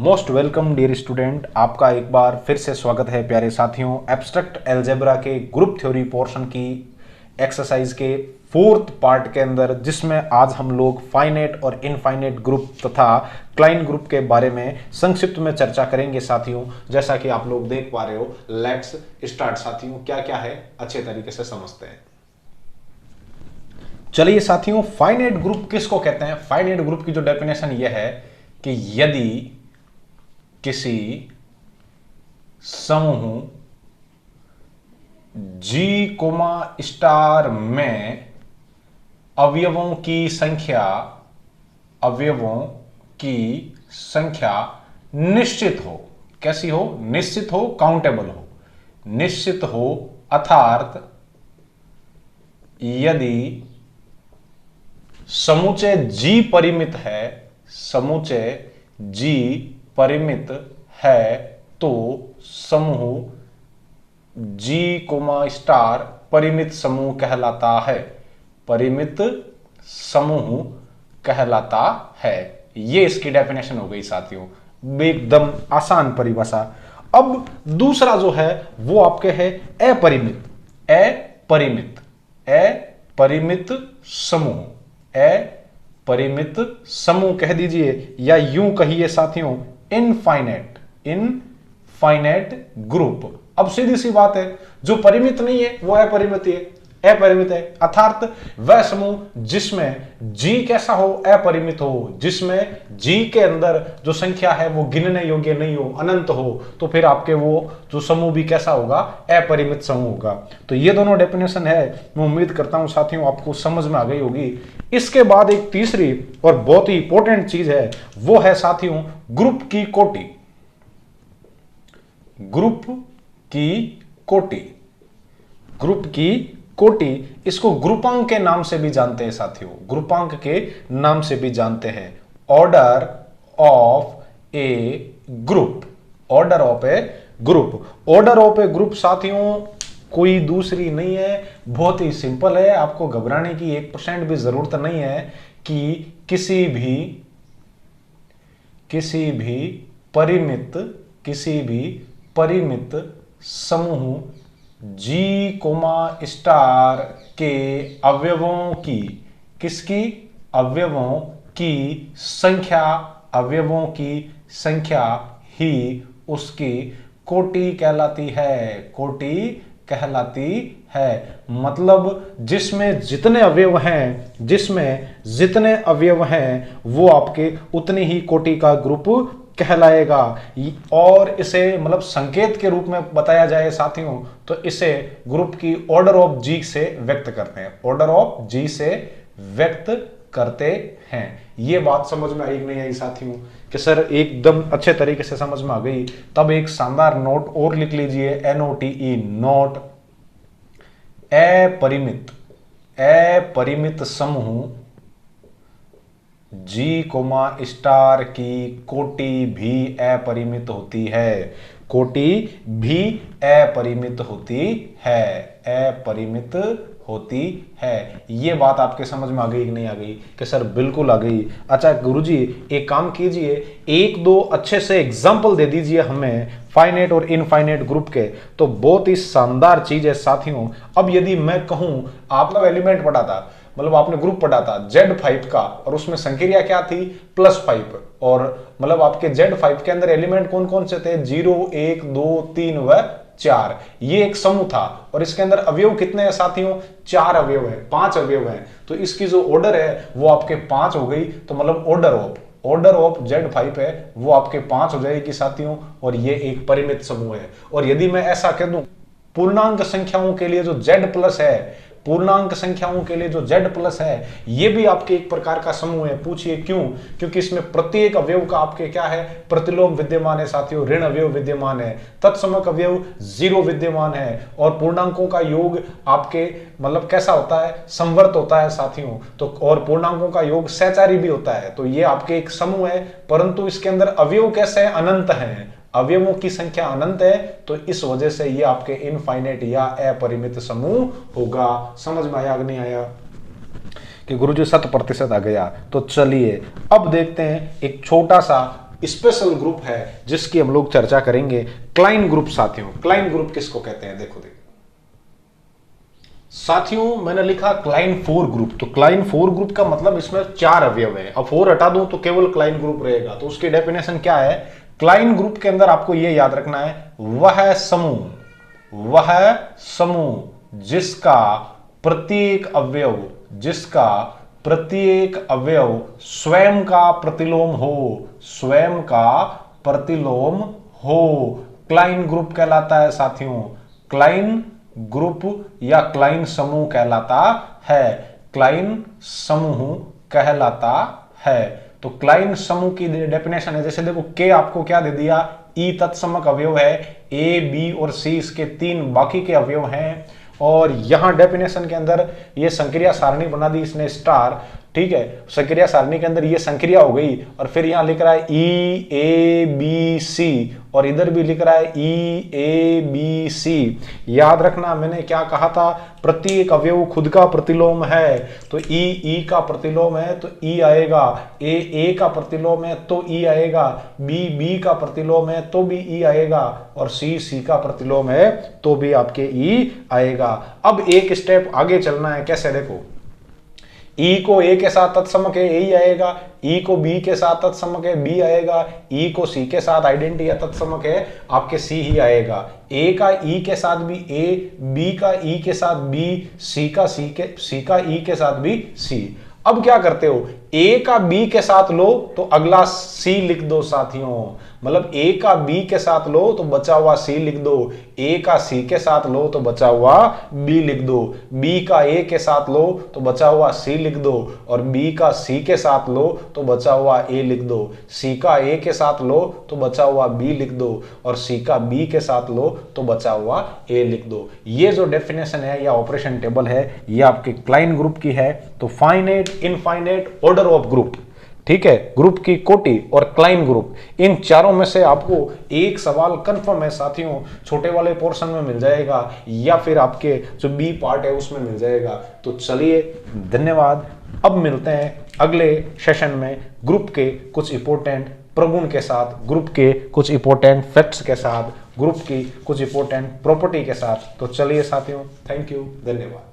Most welcome dear student, आपका एक बार फिर से स्वागत है प्यारे साथियों। एब्स्ट्रैक्ट अलजेब्रा के ग्रुप थ्योरी पोर्शन की एक्सरसाइज के फोर्थ पार्ट के अंदर, जिसमें आज हम लोग फाइनाइट और इनफाइनाइट ग्रुप तथा क्लाइन ग्रुप के बारे में संक्षिप्त में चर्चा करेंगे साथियों। जैसा कि आप लोग देख पा रहे हो, लेट्स स्टार्ट साथियों। क्या क्या है अच्छे तरीके से समझते हैं। चलिए साथियों, फाइनाइट ग्रुप किसको कहते हैं? फाइनाइट ग्रुप की जो डेफिनेशन यह है कि यदि किसी समूह G, स्टार में अवयवों की संख्या निश्चित हो। कैसी हो? निश्चित हो, काउंटेबल हो, निश्चित हो। अर्थात यदि समुच्चय G परिमित है, समुच्चय G परिमित है, तो समूह G, स्टार परिमित समूह कहलाता है। परिमित समूह कहलाता है। ये इसकी डेफिनेशन हो गई साथियों, एकदम आसान परिभाषा। अब दूसरा जो है वो आपके है अपरिमित। अपरिमित समूह, अपरिमित समूह कह दीजिए, या यूं कहिए साथियों इनफाइनाइट ग्रुप। अब सीधी सी बात है, जो परिमित नहीं है वो अपरिमित है। अर्थात वह समूह जिसमें G कैसा हो? अपरिमित हो। जिसमें G के अंदर जो संख्या है वो गिनने योग्य नहीं हो, अनंत हो, तो फिर आपके वो जो समूह भी कैसा होगा? अपरिमित समूह होगा। तो ये दोनों डेफिनेशन है, मैं उम्मीद करता हूं साथियों आपको समझ में आ गई होगी। इसके बाद एक तीसरी और बहुत ही इंपॉर्टेंट चीज है, वो है साथियों ग्रुप की कोटि। ग्रुप की कोटि, इसको ग्रुपांक के नाम से भी जानते हैं साथियों, ग्रुपांक के नाम से भी जानते हैं। Order of A group, order of A group साथियों कोई दूसरी नहीं है, बहुत ही सिंपल है। आपको घबराने की 1% भी जरूरत नहीं है कि किसी भी परिमित समूह G, स्टार के अवयवों की संख्या ही उसकी कोटि कहलाती है। मतलब जिसमें जितने अवयव हैं वो आपके उतनी ही कोटि का ग्रुप कहलाएगा। और इसे मतलब संकेत के रूप में बताया जाए साथियों, तो इसे ग्रुप की ऑर्डर ऑफ G से व्यक्त करते हैं। ये बात समझ में आई कि नहीं आई साथियों? कि सर एकदम अच्छे तरीके से समझ में आ गई। तब एक शानदार नोट और लिख लीजिए, NOTE, नोट। अपरिमित समूह G, स्टार की कोटि भी अपरिमित होती है। ये बात आपके समझ में आ गई कि नहीं आ गई? कि सर बिल्कुल आ गई। अच्छा गुरुजी, एक काम कीजिए, एक दो अच्छे से एग्जाम्पल दे दीजिए हमें फाइनाइट और इनफाइनाइट ग्रुप के, तो बहुत ही शानदार चीज है साथियों। अब यदि मैं कहूं, आपने एलिमेंट पढ़ा था, मतलब आपने ग्रुप पढ़ा था Z5 का, और उसमें संक्रिया क्या थी? +5। और मतलब आपके Z5 के अंदर एलिमेंट कौन कौन से थे? 0, 1, 2, 3 व 4। ये एक समूह था, और इसके अंदर अवयव कितने हैं साथियों? 4 अवयव है, 5 अवयव है। तो इसकी जो ऑर्डर है वो आपके 5 हो गई। तो मतलब ऑर्डर ऑफ Z5 है वो आपके 5 हो जाएगी साथियों। और ये एक परिमित समूह है। और यदि मैं ऐसा कह दूं, पूर्णांक संख्याओं के लिए जो Z+ है, ये भी आपके एक प्रकार का समूह है। पूछिए क्यों? क्योंकि इसमें प्रत्येक अवयव का आपके क्या है? प्रतिलोम विद्यमान है साथियों, ऋण अवयव विद्यमान है, तत्समक अवयव 0 विद्यमान है, और पूर्णांकों का योग आपके मतलब कैसा होता है? संवर्त होता है साथियों। तो और पूर्णांकों का योग सहचारी भी होता है। तो ये आपके एक समूह है, परंतु इसके अंदर अवयव कैसे है? अनंत है, अवयवों की संख्या अनंत है। तो इस वजह से ये आपके इनफाइनाइट या अपरिमित समूह होगा। समझ में आया कि नहीं आया? कि गुरुजी 100% आ गया। तो चलिए अब देखते हैं एक छोटा सा स्पेशल ग्रुप है जिसकी हम लोग चर्चा करेंगे, क्लाइन ग्रुप। साथियों क्लाइन ग्रुप किसको कहते हैं, देखो साथियों मैंने लिखा क्लाइन 4 ग्रुप। तो क्लाइन 4 ग्रुप का मतलब इसमें 4 अवयव है। अब 4 हटा दूं तो केवल क्लाइन ग्रुप रहेगा। तो उसकी डेफिनेशन क्या है, क्लाइन ग्रुप के अंदर आपको यह याद रखना है, वह समूह जिसका प्रत्येक अवयव स्वयं का प्रतिलोम हो, क्लाइन ग्रुप कहलाता है। साथियों क्लाइन ग्रुप या क्लाइन समूह कहलाता है, क्लाइन समूह कहलाता है। तो क्लाइन समूह की डेफिनेशन है, जैसे देखो के आपको क्या दे दिया, ई तत्समक अवयव है, ए बी और सी इसके 3 बाकी के अवयव हैं। और यहां डेफिनेशन के अंदर ये संक्रिया सारणी बना दी इसने स्टार, ठीक है। संक्रिया सारणी के अंदर ये संक्रिया हो गई और फिर यहां लिख रहा है ई ए बी सी और इधर भी लिख रहा है ई ए बी सी। याद रखना मैंने क्या कहा था, प्रत्येक अवयव खुद का प्रतिलोम है। तो ई का प्रतिलोम है तो ई आएगा, ए का प्रतिलोम है तो ई आएगा, बी का प्रतिलोम है तो भी ई आएगा और सी का प्रतिलोम है तो भी आपके ई आएगा। अब एक स्टेप आगे चलना है, कैसे देखो, ई को ए के साथ तत्समक है, ए आएगा, ई को बी के साथ तत्समक है, बी आएगा, ई को सी के साथ आइडेंटिटी या तत्समक है, आपके सी ही आएगा। ए का ई के साथ भी ए, बी का ई के साथ बी, सी का ई के साथ भी सी। अब क्या करते हो, ए का बी के साथ लो तो अगला सी लिख दो साथियों, मतलब ए का बी के साथ लो तो बचा हुआ सी लिख दो, ए का सी के साथ लो तो बचा हुआ बी लिख दो, बी का ए के साथ लो तो बचा हुआ सी लिख दो और बी का सी के साथ लो तो बचा हुआ ए लिख दो, सी का ए के साथ लो तो बचा हुआ बी लिख दो और सी का बी के साथ लो तो बचा हुआ ए लिख दो। ये जो डेफिनेशन है या ऑपरेशन टेबल है ये आपके क्लाइन ग्रुप की है। तो finite, infinite, order of group, ठीक है, ग्रुप की कोटि और क्लाइन ग्रुप, इन चारों में से आपको एक सवाल कंफर्म है साथियों, छोटे वाले पोर्शन में मिल जाएगा या फिर आपके जो बी पार्ट है उसमें मिल जाएगा। तो चलिए धन्यवाद, अब मिलते हैं अगले सेशन में ग्रुप के कुछ इंपॉर्टेंट प्रगुण के साथ, ग्रुप के कुछ इंपॉर्टेंट फैक्ट्स के साथ, ग्रुप की कुछ इंपॉर्टेंट प्रॉपर्टी के साथ। तो चलिए साथियों, थैंक यू, धन्यवाद।